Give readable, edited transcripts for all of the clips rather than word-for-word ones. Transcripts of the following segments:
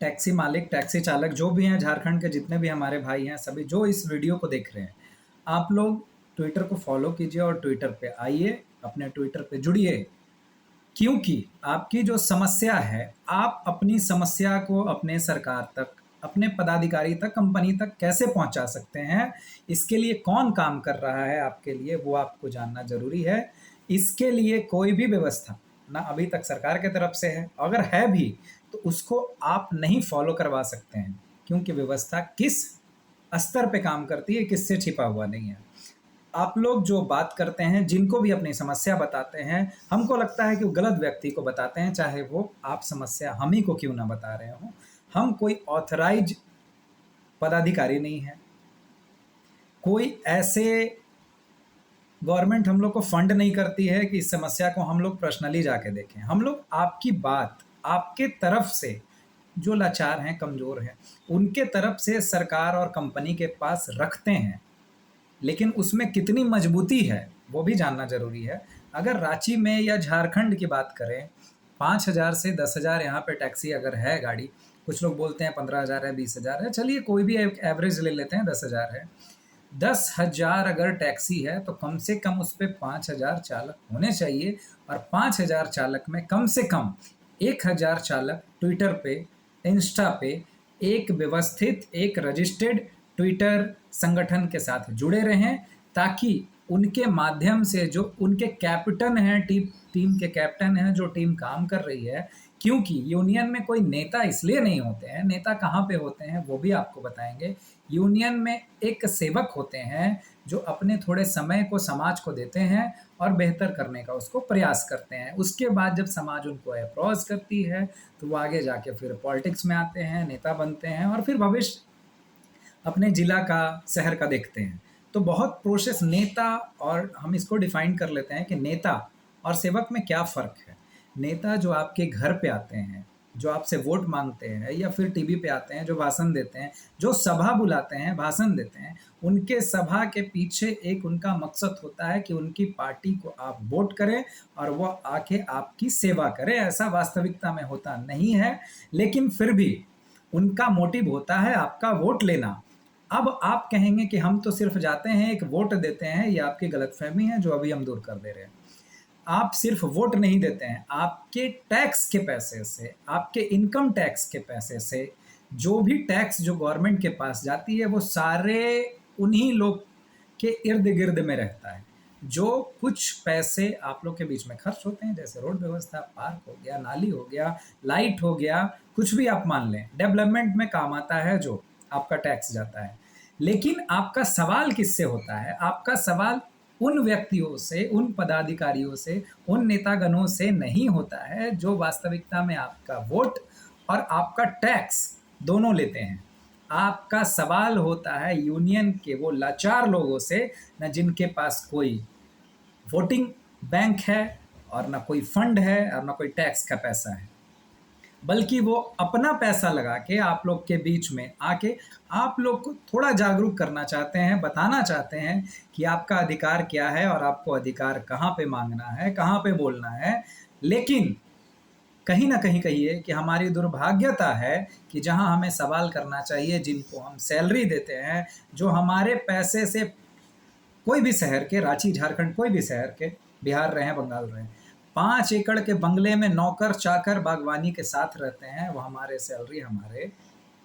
Taxi मालिक, taxi चालक जो भी हैं, झारखंड के जितने भी हमारे भाई हैं, सभी जो इस वीडियो को देख रहे हैं, आप लोग ट्विटर को फॉलो कीजिए और ट्विटर पे आइए, अपने ट्विटर पे जुड़िए। क्योंकि आपकी जो समस्या है, आप अपनी समस्या को अपने सरकार तक, अपने पदाधिकारी तक, कंपनी तक कैसे पहुंचा सकते हैं, इसके लिए कौन काम कर रहा है आपके लिए, वो आपको जानना ज़रूरी है। इसके लिए कोई भी व्यवस्था ना अभी तक सरकार के तरफ से है, अगर है भी तो उसको आप नहीं फॉलो करवा सकते हैं, क्योंकि व्यवस्था किस स्तर पे काम करती है किससे छिपा हुआ नहीं है। आप लोग जो बात करते हैं, जिनको भी अपनी समस्या बताते हैं, हमको लगता है कि वो गलत व्यक्ति को बताते हैं, चाहे वो आप समस्या हम ही को क्यों ना बता रहे हों। हम कोई ऑथराइज पदाधिकारी नहीं है, कोई ऐसे गवर्नमेंट हम लोग को फंड नहीं करती है कि इस समस्या को हम लोग पर्सनली जाके देखें। हम लोग आपकी बात आपके तरफ से जो लाचार हैं, कमज़ोर हैं, उनके तरफ से सरकार और कंपनी के पास रखते हैं, लेकिन उसमें कितनी मजबूती है वो भी जानना ज़रूरी है। अगर रांची में या झारखंड की बात करें, 5,000 से 10,000 यहाँ पे टैक्सी अगर है गाड़ी, कुछ लोग बोलते हैं 15,000 है, 20,000 है, चलिए कोई भी एक एवरेज ले लेते हैं, 10,000 है। 10,000 अगर टैक्सी है तो कम से कम उस पर 5,000 चालक होने चाहिए, और 5,000 चालक में कम से कम 1,000 चालक ट्विटर पे, इंस्टा पे एक व्यवस्थित, एक रजिस्टर्ड ट्विटर संगठन के साथ जुड़े रहें, ताकि उनके माध्यम से जो उनके कैप्टन हैं, टीम के कैप्टन हैं, जो टीम काम कर रही है, क्योंकि यूनियन में कोई नेता इसलिए नहीं होते हैं, नेता कहाँ पे होते हैं वो भी आपको बताएंगे। यूनियन में एक सेवक होते हैं जो अपने थोड़े समय को समाज को देते हैं और बेहतर करने का उसको प्रयास करते हैं। उसके बाद जब समाज उनको अप्रोच करती है तो वो आगे जाके फिर पॉलिटिक्स में आते हैं, नेता बनते हैं, और फिर भविष्य अपने ज़िला का, शहर का देखते हैं। तो बहुत प्रोसेस नेता, और हम इसको डिफाइन कर लेते हैं कि नेता और सेवक में क्या फ़र्क है। नेता जो आपके घर पे आते हैं, जो आपसे वोट मांगते हैं, या फिर टीवी पे आते हैं, जो भाषण देते हैं, जो सभा बुलाते हैं, भाषण देते हैं, उनके सभा के पीछे एक उनका मकसद होता है कि उनकी पार्टी को आप वोट करें और वो आके आपकी सेवा करें। ऐसा वास्तविकता में होता नहीं है, लेकिन फिर भी उनका मोटिव होता है आपका वोट लेना। अब आप कहेंगे कि हम तो सिर्फ जाते हैं, एक वोट देते हैं, ये आपकी गलतफहमी है जो अभी हम दूर कर दे रहे हैं। आप सिर्फ वोट नहीं देते हैं, आपके टैक्स के पैसे से, आपके इनकम टैक्स के पैसे से, जो भी टैक्स जो गवर्नमेंट के पास जाती है, वो सारे उन्हीं लोग के इर्द गिर्द में रहता है। जो कुछ पैसे आप लोग के बीच में खर्च होते हैं, जैसे रोड व्यवस्था, पार्क हो गया, नाली हो गया, लाइट हो गया, कुछ भी आप मान लें, डेवलपमेंट में काम आता है जो आपका टैक्स जाता है। लेकिन आपका सवाल किससे होता है? आपका सवाल उन व्यक्तियों से, उन पदाधिकारियों से, उन नेतागणों से नहीं होता है जो वास्तविकता में आपका वोट और आपका टैक्स दोनों लेते हैं। आपका सवाल होता है यूनियन के वो लाचार लोगों से, न जिनके पास कोई वोटिंग बैंक है, और ना कोई फंड है, और ना कोई टैक्स का पैसा है, बल्कि वो अपना पैसा लगा के आप लोग के बीच में आके आप लोग को थोड़ा जागरूक करना चाहते हैं, बताना चाहते हैं कि आपका अधिकार क्या है और आपको अधिकार कहाँ पे मांगना है, कहाँ पे बोलना है। लेकिन कहीं ना कहीं कहिए कि हमारी दुर्भाग्यता है कि जहां हमें सवाल करना चाहिए, जिनको हम सैलरी देते हैं, जो हमारे पैसे से, कोई भी शहर के, रांची, झारखंड, कोई भी शहर के, बिहार रहें, बंगाल रहें, 5 एकड़ के बंगले में नौकर चाकर बागवानी के साथ रहते हैं, वो हमारे सैलरी, हमारे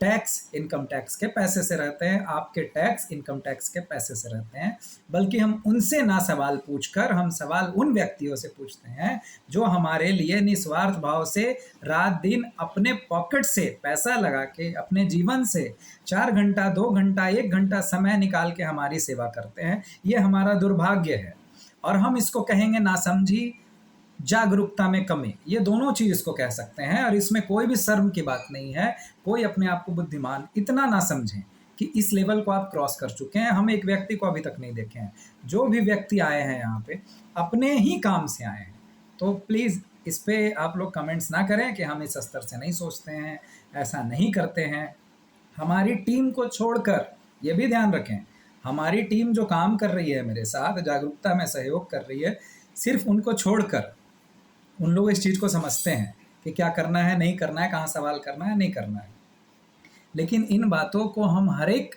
टैक्स, इनकम टैक्स के पैसे से रहते हैं। आपके टैक्स, इनकम टैक्स के पैसे से रहते हैं। बल्कि हम उनसे ना सवाल पूछकर, हम सवाल उन व्यक्तियों से पूछते हैं जो हमारे लिए निस्वार्थ भाव से रात दिन अपने पॉकेट से पैसा लगा के, अपने जीवन से 4 घंटा, 2 घंटा, 1 घंटा समय निकाल के हमारी सेवा करते हैं। ये हमारा दुर्भाग्य है, और हम इसको कहेंगे नासमझी, जागरूकता में कमी, ये दोनों चीज़ इसको कह सकते हैं। और इसमें कोई भी शर्म की बात नहीं है। कोई अपने आप को बुद्धिमान इतना ना समझें कि इस लेवल को आप क्रॉस कर चुके हैं। हम एक व्यक्ति को अभी तक नहीं देखे हैं। जो भी व्यक्ति आए हैं यहाँ पे अपने ही काम से आए हैं, तो प्लीज़ इस पे आप लोग कमेंट्स ना करें कि हम इस स्तर से नहीं सोचते हैं, ऐसा नहीं करते हैं। हमारी टीम को छोड़कर ये भी ध्यान रखें, हमारी टीम जो काम कर रही है मेरे साथ, जागरूकता में सहयोग कर रही है, सिर्फ उनको छोड़कर उन लोग इस चीज़ को समझते हैं कि क्या करना है, नहीं करना है, कहाँ सवाल करना है, नहीं करना है। लेकिन इन बातों को हम हर एक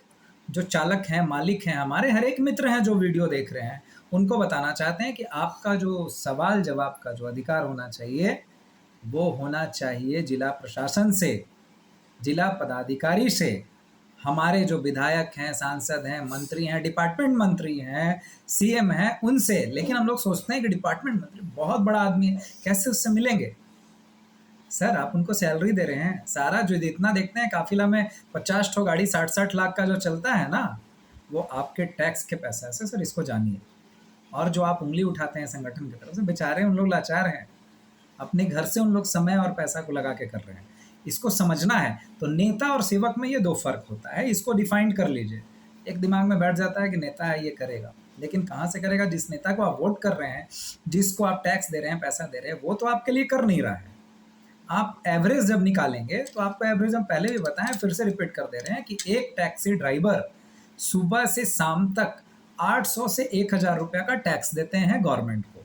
जो चालक हैं, मालिक हैं, हमारे हर एक मित्र हैं जो वीडियो देख रहे हैं, उनको बताना चाहते हैं कि आपका जो सवाल जवाब का जो अधिकार होना चाहिए, वो होना चाहिए जिला प्रशासन से, जिला पदाधिकारी से, हमारे जो विधायक हैं, सांसद हैं, मंत्री हैं, डिपार्टमेंट मंत्री हैं, सीएम हैं, उनसे। लेकिन हम लोग सोचते हैं कि डिपार्टमेंट मंत्री बहुत बड़ा आदमी है, कैसे उससे मिलेंगे? सर, आप उनको सैलरी दे रहे हैं। सारा जो जितना देखते हैं काफिला में 50 ठो गाड़ी 60-60 लाख का जो चलता है ना, वो आपके टैक्स के पैसा से। सर, इसको जानिए। और जो आप उंगली उठाते हैं संगठन की तरफ से, बेचारे उन लोग लाचार हैं, अपने घर से उन लोग समय और पैसा को लगा के कर रहे हैं। इसको समझना है। तो नेता और सेवक में ये दो फर्क होता है, इसको डिफाइन कर लीजिए। एक दिमाग में बैठ जाता है कि नेता है ये करेगा, लेकिन कहाँ से करेगा? जिस नेता को आप वोट कर रहे हैं, जिसको आप टैक्स दे रहे हैं, पैसा दे रहे हैं, वो तो आपके लिए कर नहीं रहा है। आप एवरेज जब निकालेंगे तो आपको एवरेज हम पहले भी बताएं, फिर से रिपीट कर दे रहे हैं कि एक टैक्सी ड्राइवर सुबह से शाम तक 800 से 1000 रुपया का टैक्स देते हैं गवर्नमेंट को।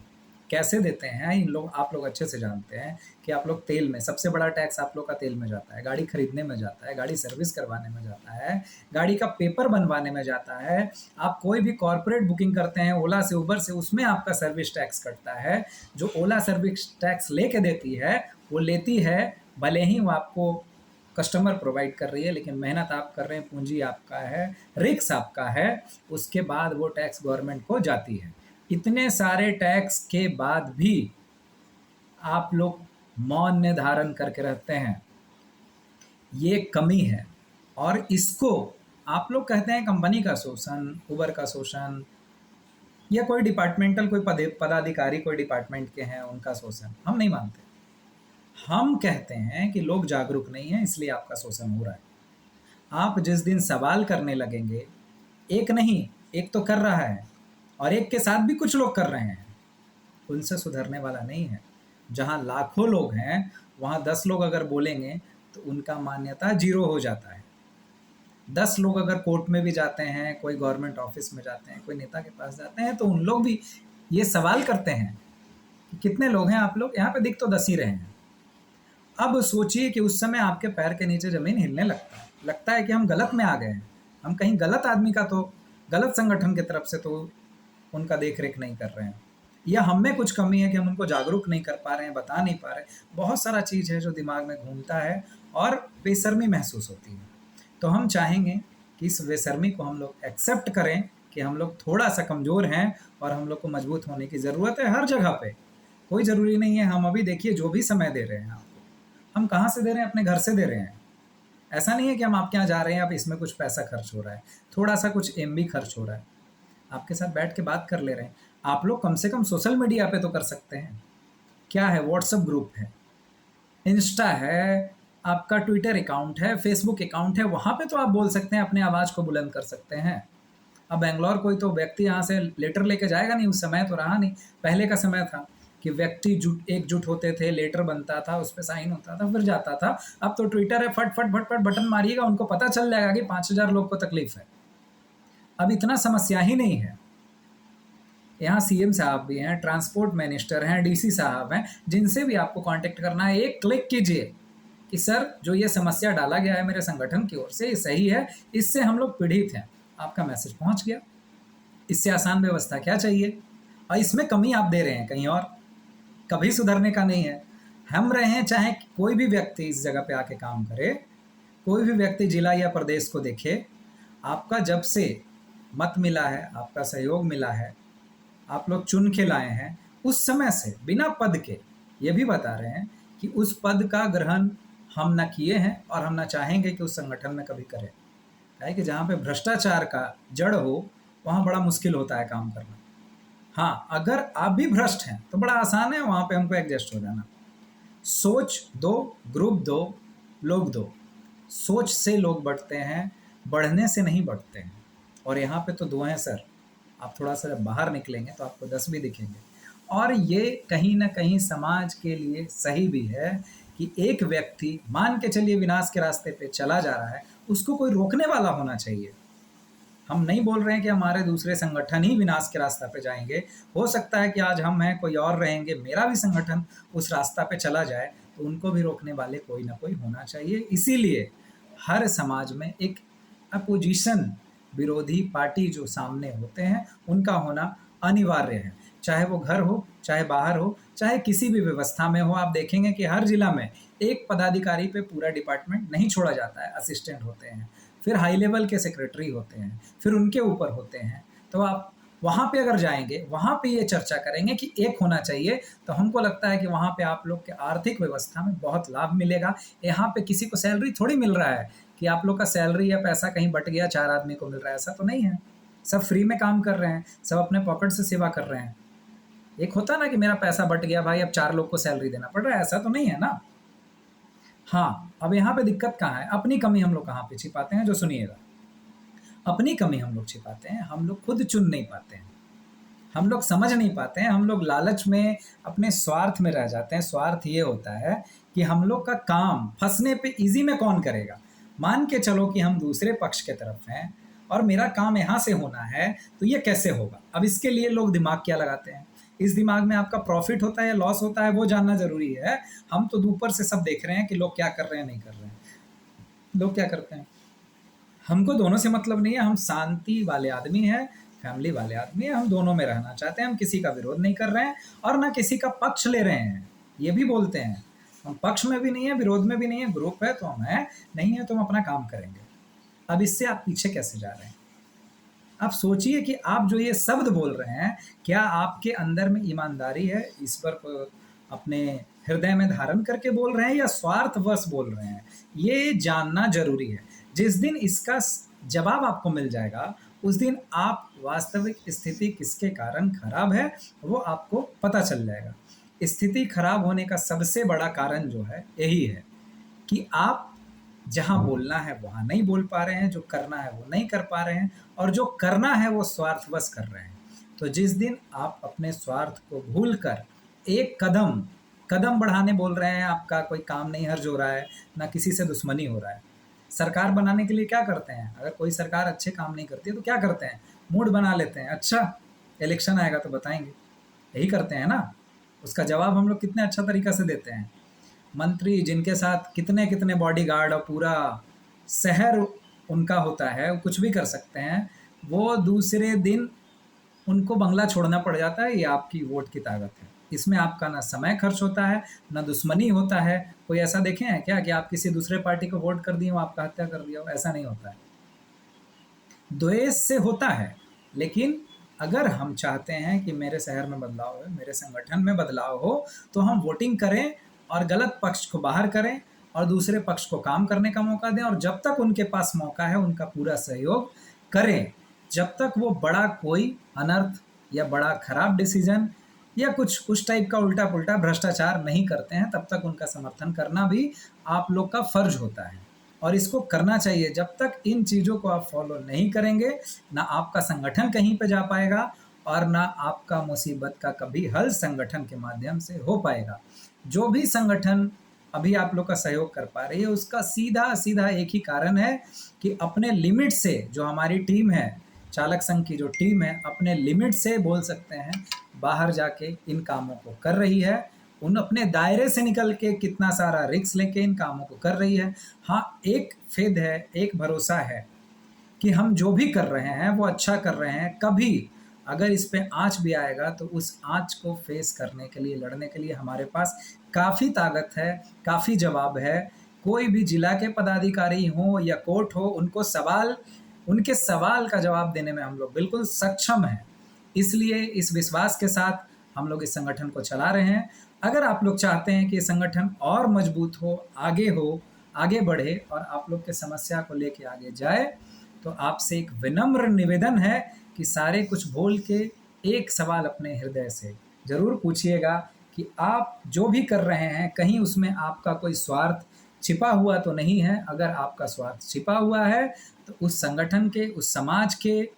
कैसे देते हैं इन लोग, आप लोग अच्छे से जानते हैं कि आप लोग तेल में, सबसे बड़ा टैक्स आप लोग का तेल में जाता है, गाड़ी खरीदने में जाता है, गाड़ी सर्विस करवाने में जाता है, गाड़ी का पेपर बनवाने में जाता है। आप कोई भी कॉर्पोरेट बुकिंग करते हैं ओला से, उबर से, उसमें आपका सर्विस टैक्स कटता है। जो ओला सर्विस टैक्स लेके देती है, वो लेती है, भले ही वो आपको कस्टमर प्रोवाइड कर रही है, लेकिन मेहनत आप कर रहे हैं, पूंजी आपका है, रिक्स आपका है, उसके बाद वो टैक्स गवर्नमेंट को जाती है। इतने सारे टैक्स के बाद भी आप लोग मौन धारण करके रहते हैं, ये कमी है। और इसको आप लोग कहते हैं कंपनी का शोषण, उबर का शोषण, या कोई डिपार्टमेंटल कोई पदाधिकारी कोई डिपार्टमेंट के हैं उनका शोषण। हम नहीं मानते। हम कहते हैं कि लोग जागरूक नहीं हैं, इसलिए आपका शोषण हो रहा है। आप जिस दिन सवाल करने लगेंगे, एक नहीं, एक तो कर रहा है और एक के साथ भी कुछ लोग कर रहे हैं, उनसे सुधरने वाला नहीं है। जहाँ लाखों लोग हैं, वहाँ 10 लोग अगर बोलेंगे तो उनका मान्यता 0 हो जाता है। 10 लोग अगर कोर्ट में भी जाते हैं, कोई गवर्नमेंट ऑफिस में जाते हैं, कोई नेता के पास जाते हैं, तो उन लोग भी ये सवाल करते हैं कि कितने लोग हैं आप लोग यहाँ पे? दिख तो 10 ही रहे हैं। अब सोचिए कि उस समय आपके पैर के नीचे जमीन हिलने लगता है कि हम गलत में आ गए हैं, हम कहीं गलत आदमी का, तो गलत संगठन की तरफ से तो उनका देख रेख नहीं कर रहे हैं, या हम में कुछ कमी है कि हम उनको जागरूक नहीं कर पा रहे हैं, बता नहीं पा रहे। बहुत सारा चीज़ है जो दिमाग में घूमता है और बेशर्मी महसूस होती है। तो हम चाहेंगे कि इस बेशर्मी को हम लोग एक्सेप्ट करें कि हम लोग थोड़ा सा कमज़ोर हैं और हम लोग को मजबूत होने की ज़रूरत है हर जगह पे। कोई ज़रूरी नहीं है, हम अभी देखिए जो भी समय दे रहे हैं आपको, हम कहाँ से दे रहे हैं? अपने घर से दे रहे हैं। ऐसा नहीं है कि हम आपके यहाँ जा रहे हैं, अब इसमें कुछ पैसा खर्च हो रहा है, थोड़ा सा कुछ MB खर्च हो रहा है, आपके साथ बैठ के बात कर ले रहे हैं। आप लोग कम से कम सोशल मीडिया पे तो कर सकते हैं। क्या है? व्हाट्सएप ग्रुप है, इंस्टा है, आपका ट्विटर अकाउंट है, फेसबुक अकाउंट है, वहाँ पे तो आप बोल सकते हैं, अपने आवाज़ को बुलंद कर सकते हैं। अब बेंगलोर कोई तो व्यक्ति यहाँ से लेटर लेके जाएगा नहीं, उस समय तो रहा नहीं। पहले का समय था कि व्यक्ति एकजुट होते थे, लेटर बनता था, उस पर साइन होता था, फिर जाता था। अब तो ट्विटर है, फट फट फट फट बटन मारिएगा, उनको पता चल जाएगा कि 5000 लोग को तकलीफ है। अब इतना समस्या ही नहीं है। यहाँ CM साहब भी हैं, ट्रांसपोर्ट मिनिस्टर हैं, DC साहब हैं, जिनसे भी आपको कांटेक्ट करना है, एक क्लिक कीजिए कि सर जो ये समस्या डाला गया है मेरे संगठन की ओर से, ये सही है, इससे हम लोग पीड़ित हैं। आपका मैसेज पहुँच गया। इससे आसान व्यवस्था क्या चाहिए? और इसमें कमी आप दे रहे हैं कहीं और, कभी सुधरने का नहीं है। हम रहे हैं, चाहे कोई भी व्यक्ति इस जगह पे आके काम करे, कोई भी व्यक्ति जिला या प्रदेश को देखे, आपका जब से मत मिला है, आपका सहयोग मिला है, आप लोग चुन के लाए हैं, उस समय से बिना पद के ये भी बता रहे हैं कि उस पद का ग्रहण हम न किए हैं और हम न चाहेंगे कि उस संगठन में कभी करें। है कि जहाँ पे भ्रष्टाचार का जड़ हो, वहाँ बड़ा मुश्किल होता है काम करना। हाँ, अगर आप भी भ्रष्ट हैं तो बड़ा आसान है वहाँ पे हमको एडजस्ट हो जाना। सोच दो, ग्रुप दो, लोग दो। सोच से लोग बढ़ते हैं, बढ़ने से नहीं बढ़ते हैं। और यहाँ पे तो 2 हैं सर। आप थोड़ा सा जब बाहर निकलेंगे तो आपको 10 भी दिखेंगे। और ये कहीं ना कहीं समाज के लिए सही भी है कि एक व्यक्ति मान के चलिए विनाश के रास्ते पे चला जा रहा है, उसको कोई रोकने वाला होना चाहिए। हम नहीं बोल रहे हैं कि हमारे दूसरे संगठन ही विनाश के रास्ते पे जाएंगे। हो सकता है कि आज हम हैं, कोई और रहेंगे, मेरा भी संगठन उस रास्ता पे चला जाए, तो उनको भी रोकने वाले कोई ना कोई होना चाहिए। इसीलिए हर समाज में एक अपोजिशन, विरोधी पार्टी जो सामने होते हैं, उनका होना अनिवार्य है। चाहे वो घर हो, चाहे बाहर हो, चाहे किसी भी व्यवस्था में हो। आप देखेंगे कि हर जिला में एक पदाधिकारी पे पूरा डिपार्टमेंट नहीं छोड़ा जाता है, असिस्टेंट होते हैं, फिर हाई लेवल के सेक्रेटरी होते हैं, फिर उनके ऊपर होते हैं। तो आप वहाँ पे अगर जाएंगे, वहाँ पे ये चर्चा करेंगे कि एक होना चाहिए, तो हमको लगता है कि वहाँ पे आप लोग के आर्थिक व्यवस्था में बहुत लाभ मिलेगा। यहाँ पे किसी को सैलरी थोड़ी मिल रहा है कि आप लोग का सैलरी या पैसा कहीं बट गया, 4 आदमी को मिल रहा है, ऐसा तो नहीं है। सब फ्री में काम कर रहे हैं, सब अपने पॉकेट से सेवा कर रहे हैं। एक होता ना कि मेरा पैसा बट गया भाई, अब 4 लोग को सैलरी देना पड़ रहा है, ऐसा तो नहीं है ना। हाँ, अब यहाँ पे दिक्कत कहाँ है, अपनी कमी हम लोग कहाँ पे छिपाते हैं, जो सुनिएगा। अपनी कमी हम लोग छिपाते हैं, हम लोग खुद चुन नहीं पाते हैं, हम लोग समझ नहीं पाते हैं, हम लोग लालच में, अपने स्वार्थ में रह जाते हैं। स्वार्थ ये होता है कि हम लोग का काम फंसने पे इजी में कौन करेगा। मान के चलो कि हम दूसरे पक्ष के तरफ हैं और मेरा काम यहाँ से होना है, तो ये कैसे होगा। अब इसके लिए लोग दिमाग क्या लगाते हैं, इस दिमाग में आपका प्रॉफिट होता है या लॉस होता है वो जानना जरूरी है। हम तो ऊपर से सब देख रहे हैं कि लोग क्या कर रहे हैं, नहीं कर रहे हैं। लोग क्या करते हैं, हमको दोनों से मतलब नहीं है, हम शांति वाले आदमी हैं, फैमिली वाले आदमी हैं, हम दोनों में रहना चाहते हैं, हम किसी का विरोध नहीं कर रहे हैं और ना किसी का पक्ष ले रहे हैं। ये भी बोलते हैं, हम पक्ष में भी नहीं है, विरोध में भी नहीं है, ग्रुप है तो हम हैं, नहीं है तो हम अपना काम करेंगे। अब इससे आप पीछे कैसे जा रहे हैं। आप सोचिए कि आप जो ये शब्द बोल रहे हैं, क्या आपके अंदर में ईमानदारी है, इस पर अपने हृदय में धारण करके बोल रहे हैं या स्वार्थवश बोल रहे हैं, ये जानना जरूरी है। जिस दिन इसका जवाब आपको मिल जाएगा, उस दिन आप वास्तविक स्थिति किसके कारण खराब है वो आपको पता चल जाएगा। स्थिति खराब होने का सबसे बड़ा कारण जो है यही है कि आप जहाँ बोलना है वहाँ नहीं बोल पा रहे हैं, जो करना है वो नहीं कर पा रहे हैं, और जो करना है वो स्वार्थवश कर रहे हैं। तो जिस दिन आप अपने स्वार्थ को भूल कर एक कदम कदम बढ़ाने बोल रहे हैं, आपका कोई काम नहीं हर्ज हो रहा है, ना किसी से दुश्मनी हो रहा है। सरकार बनाने के लिए क्या करते हैं, अगर कोई सरकार अच्छे काम नहीं करती है तो क्या करते हैं, मूड बना लेते हैं, अच्छा इलेक्शन आएगा तो बताएंगे, यही करते हैं ना। उसका जवाब हम लोग कितने अच्छा तरीका से देते हैं। मंत्री जिनके साथ कितने कितने बॉडीगार्ड और पूरा शहर उनका होता है, वो कुछ भी कर सकते हैं, वो दूसरे दिन उनको बंगला छोड़ना पड़ जाता है। ये आपकी वोट की ताकत है। इसमें आपका ना समय खर्च होता है, ना दुश्मनी होता है। कोई ऐसा देखे हैं क्या कि आप किसी दूसरे पार्टी को वोट कर दिए हो, आपका हत्या कर दिया हो, ऐसा नहीं होता है। द्वेष से होता है, लेकिन अगर हम चाहते हैं कि मेरे शहर में बदलाव हो, मेरे संगठन में बदलाव हो, तो हम वोटिंग करें और गलत पक्ष को बाहर करें और दूसरे पक्ष को काम करने का मौका दें, और जब तक उनके पास मौका है उनका पूरा सहयोग करें। जब तक वो बड़ा कोई अनर्थ या बड़ा खराब डिसीजन या कुछ उस टाइप का उल्टा पुल्टा भ्रष्टाचार नहीं करते हैं, तब तक उनका समर्थन करना भी आप लोग का फर्ज होता है और इसको करना चाहिए। जब तक इन चीज़ों को आप फॉलो नहीं करेंगे, ना आपका संगठन कहीं पे जा पाएगा और ना आपका मुसीबत का कभी हल संगठन के माध्यम से हो पाएगा। जो भी संगठन अभी आप लोग का सहयोग कर पा रही है, उसका सीधा सीधा एक ही कारण है कि अपने लिमिट से, जो हमारी टीम है, चालक संघ की जो टीम है, अपने लिमिट से बोल सकते हैं बाहर जाके इन कामों को कर रही है। उन अपने दायरे से निकल के कितना सारा रिस्क लेके इन कामों को कर रही है। हाँ, एक फेद है, एक भरोसा है कि हम जो भी कर रहे हैं वो अच्छा कर रहे हैं। कभी अगर इस पे आँच भी आएगा तो उस आँच को फेस करने के लिए, लड़ने के लिए हमारे पास काफ़ी ताकत है, काफ़ी जवाब है। कोई भी जिला के पदाधिकारी हो या कोर्ट हो, उनके सवाल का जवाब देने में हम लोग बिल्कुल सक्षम हैं। इसलिए इस विश्वास के साथ हम लोग इस संगठन को चला रहे हैं। अगर आप लोग चाहते हैं कि ये संगठन और मजबूत हो, आगे बढ़े और आप लोग के समस्या को लेके आगे जाए, तो आपसे एक विनम्र निवेदन है कि सारे कुछ बोल के एक सवाल अपने हृदय से ज़रूर पूछिएगा कि आप जो भी कर रहे हैं, कहीं उसमें आपका कोई स्वार्थ छिपा हुआ तो नहीं है। अगर आपका स्वार्थ छिपा हुआ है तो उस संगठन के, उस समाज के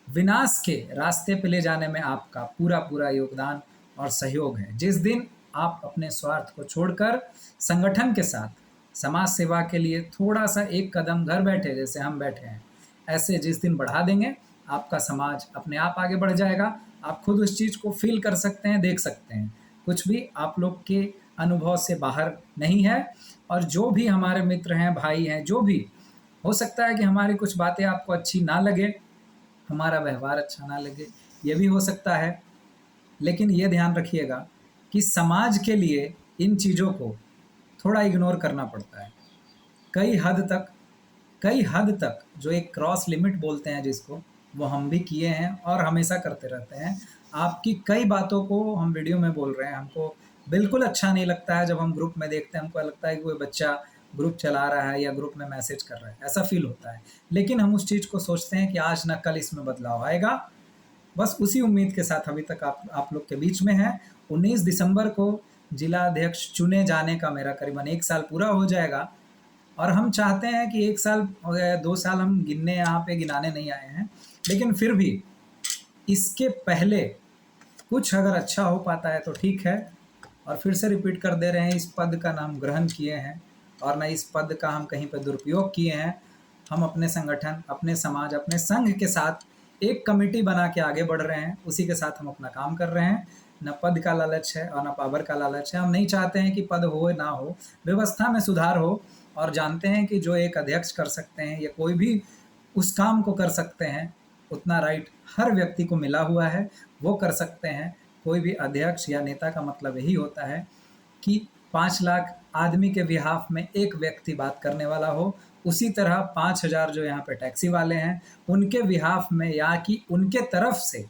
विनाश के रास्ते पे ले जाने में आपका पूरा पूरा योगदान और सहयोग है। जिस दिन आप अपने स्वार्थ को छोड़कर संगठन के साथ समाज सेवा के लिए थोड़ा सा एक कदम घर बैठे, जैसे हम बैठे हैं, ऐसे जिस दिन बढ़ा देंगे, आपका समाज अपने आप आगे बढ़ जाएगा। आप खुद उस चीज़ को फील कर सकते हैं, देख सकते हैं। कुछ भी आप लोग के अनुभव से बाहर नहीं है। और जो भी हमारे मित्र हैं, भाई हैं, जो भी, हो सकता है कि हमारी कुछ बातें आपको अच्छी ना लगे, हमारा व्यवहार अच्छा ना लगे, ये भी हो सकता है। लेकिन ये ध्यान रखिएगा कि समाज के लिए इन चीज़ों को थोड़ा इग्नोर करना पड़ता है। कई हद तक कई हद तक जो एक क्रॉस लिमिट बोलते हैं जिसको, वो हम भी किए हैं और हमेशा करते रहते हैं। आपकी कई बातों को हम वीडियो में बोल रहे हैं, हमको बिल्कुल अच्छा नहीं लगता है। जब हम ग्रुप में देखते हैं, हमको लगता है कि कोई बच्चा ग्रुप चला रहा है या ग्रुप में मैसेज कर रहा है, ऐसा फील होता है। लेकिन हम उस चीज़ को सोचते हैं कि आज न कल इसमें बदलाव आएगा। बस उसी उम्मीद के साथ अभी तक आप लोग के बीच में है। 19 दिसंबर को जिला अध्यक्ष चुने जाने का मेरा करीबन 1 साल पूरा हो जाएगा। और हम चाहते हैं कि 1 साल हो गया, 2 साल हम गिनने यहाँ पे गिनाने नहीं आए हैं, लेकिन फिर भी इसके पहले कुछ अगर अच्छा हो पाता है तो ठीक है। और फिर से रिपीट कर दे रहे हैं, इस पद का नाम ग्रहण किए हैं और न इस पद का हम कहीं पर दुरुपयोग किए हैं। हम अपने संगठन, अपने समाज, अपने संघ के साथ एक कमेटी बना के आगे बढ़ रहे हैं, उसी के साथ हम अपना काम कर रहे हैं। न पद का लालच है और न पावर का लालच है। हम नहीं चाहते हैं कि पद हो ना हो, व्यवस्था में सुधार हो। और जानते हैं कि जो एक अध्यक्ष कर सकते हैं या कोई भी उस काम को कर सकते हैं, उतना राइट हर व्यक्ति को मिला हुआ है, वो कर सकते हैं। कोई भी अध्यक्ष या नेता का मतलब यही होता है कि 5 लाख आदमी के बिहाफ में एक व्यक्ति बात करने वाला हो। उसी तरह 5,000 जो यहाँ पे टैक्सी वाले हैं, उनके बिहाफ में या कि उनके तरफ से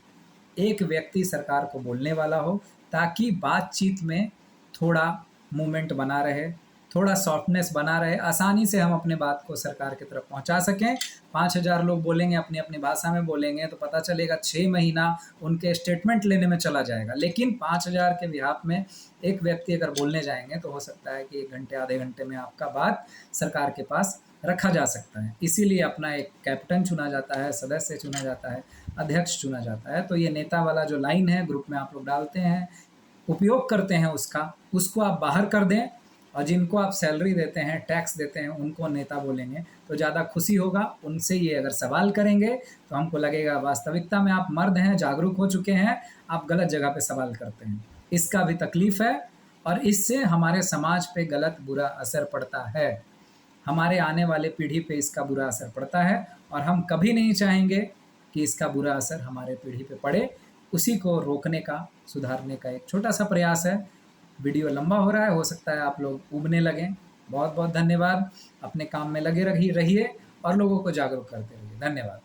एक व्यक्ति सरकार को बोलने वाला हो, ताकि बातचीत में थोड़ा मूवमेंट बना रहे, थोड़ा सॉफ्टनेस बना रहे, आसानी से हम अपने बात को सरकार की तरफ पहुंचा सकें। 5,000 लोग बोलेंगे, अपनी अपनी भाषा में बोलेंगे, तो पता चलेगा 6 महीना उनके स्टेटमेंट लेने में चला जाएगा। लेकिन 5,000 के बिहाफ में एक व्यक्ति अगर बोलने जाएंगे तो हो सकता है कि 1 घंटे, आधे घंटे में आपका बात सरकार के पास रखा जा सकता है। इसीलिए अपना एक कैप्टन चुना जाता है, सदस्य चुना जाता है, अध्यक्ष चुना जाता है। तो ये नेता वाला जो लाइन है ग्रुप में आप लोग डालते हैं, उपयोग करते हैं उसका, उसको आप बाहर कर दें। और जिनको आप सैलरी देते हैं, टैक्स देते हैं, उनको नेता बोलेंगे तो ज़्यादा खुशी होगा। उनसे ये अगर सवाल करेंगे तो हमको लगेगा वास्तविकता में आप मर्द हैं, जागरूक हो चुके हैं, आप गलत जगह पे सवाल करते हैं। इसका भी तकलीफ़ है और इससे हमारे समाज पे गलत बुरा असर पड़ता है। हमारे आने वाले पीढ़ी पे इसका बुरा असर पड़ता है और हम कभी नहीं चाहेंगे कि इसका बुरा असर हमारे पीढ़ी पे पड़े। उसी को रोकने का, सुधारने का एक छोटा सा प्रयास है। वीडियो लंबा हो रहा है, हो सकता है आप लोग ऊबने लगें। बहुत बहुत धन्यवाद। अपने काम में लगे रहिए और लोगों को जागरूक करते रहिए। धन्यवाद।